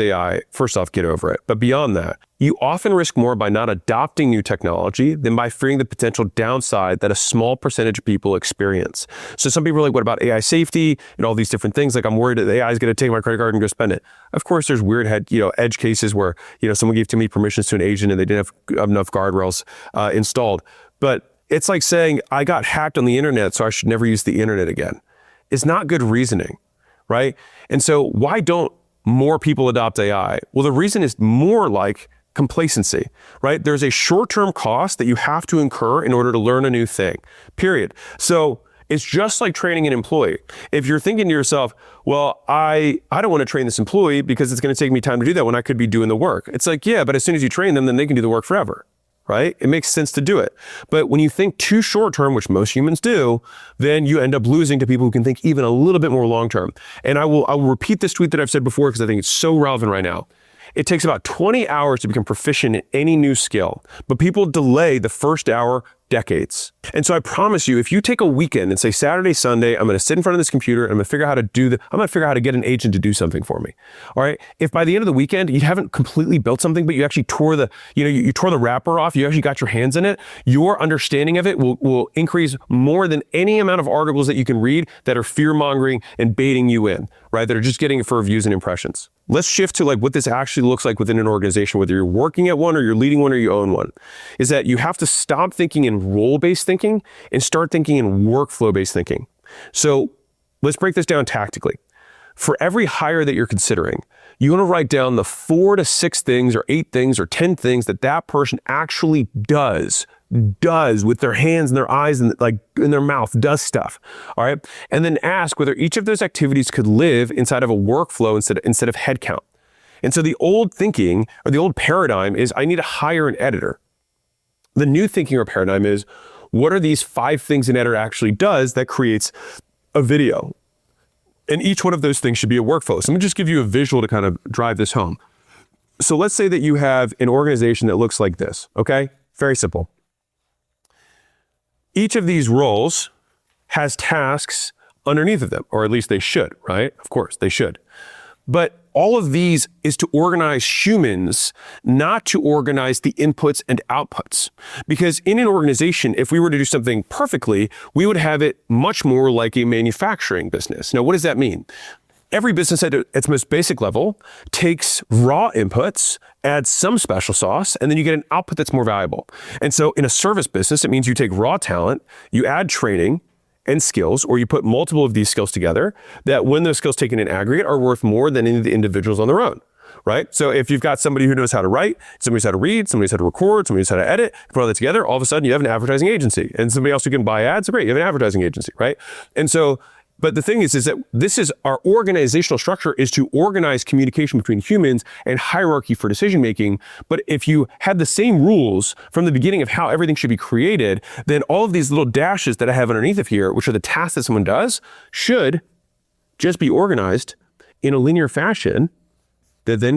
AI, first off, get over it. But beyond that, you often risk more by not adopting new technology than by fearing the potential downside that a small percentage of people experience. So some people are like, what about AI safety and all these different things? Like, I'm worried that AI is going to take my credit card and go spend it. Of course, there's weird edge cases where, someone gave too many permissions to an agent and they didn't have enough guardrails installed. But it's like saying, I got hacked on the internet, so I should never use the internet again. It's not good reasoning, right? And so why don't more people adopt AI? Well, the reason is more like complacency, right? There's a short-term cost that you have to incur in order to learn a new thing, period. So it's just like training an employee. If you're thinking to yourself, well, I don't want to train this employee because it's going to take me time to do that when I could be doing the work. It's like, yeah, but as soon as you train them, then they can do the work forever, right? It makes sense to do it. But when you think too short-term, which most humans do, then you end up losing to people who can think even a little bit more long-term. And I will repeat this tweet that I've said before because I think it's so relevant right now. It takes about 20 hours to become proficient in any new skill, but people delay the first hour decades. And so I promise you, if you take a weekend and say Saturday, Sunday, I'm going to sit in front of this computer and I'm going to figure out how to I'm going to figure out how to get an agent to do something for me. All right. If by the end of the weekend, you haven't completely built something, but you actually tore you tore the wrapper off, you actually got your hands in it, your understanding of it will increase more than any amount of articles that you can read that are fear-mongering and baiting you in, right? That are just getting it for views and impressions. Let's shift to like what this actually looks like within an organization, whether you're working at one or you're leading one or you own one, is that you have to stop thinking in role-based thinking and start thinking in workflow-based thinking. So let's break this down tactically. For every hire that you're considering, you want to write down the 4 to 6 things or 8 things or 10 things that person actually does with their hands and their eyes and like in their mouth, does stuff. All right. And then ask whether each of those activities could live inside of a workflow instead of headcount. And so the old thinking or the old paradigm is I need to hire an editor. The new thinking or paradigm is what are these 5 things an editor actually does that creates a video? And each one of those things should be a workflow. So let me just give you a visual to kind of drive this home. So let's say that you have an organization that looks like this, okay? Very simple. Each of these roles has tasks underneath of them, or at least they should, right? Of course, they should. But all of these is to organize humans, not to organize the inputs and outputs. Because in an organization, if we were to do something perfectly, we would have it much more like a manufacturing business. Now, what does that mean? Every business at its most basic level takes raw inputs, adds some special sauce, and then you get an output that's more valuable. And so in a service business, it means you take raw talent, you add training and skills, or you put multiple of these skills together that when those skills taken in aggregate are worth more than any of the individuals on their own, right? So if you've got somebody who knows how to write, somebody knows how to read, somebody knows how to record, somebody knows how to edit, put all that together, all of a sudden you have an advertising agency. And somebody else who can buy ads, great, you have an advertising agency, right? And so but the thing is that this is our organizational structure is to organize communication between humans and hierarchy for decision making. But if you had the same rules from the beginning of how everything should be created, then all of these little dashes that I have underneath of here, which are the tasks that someone does, should just be organized in a linear fashion that then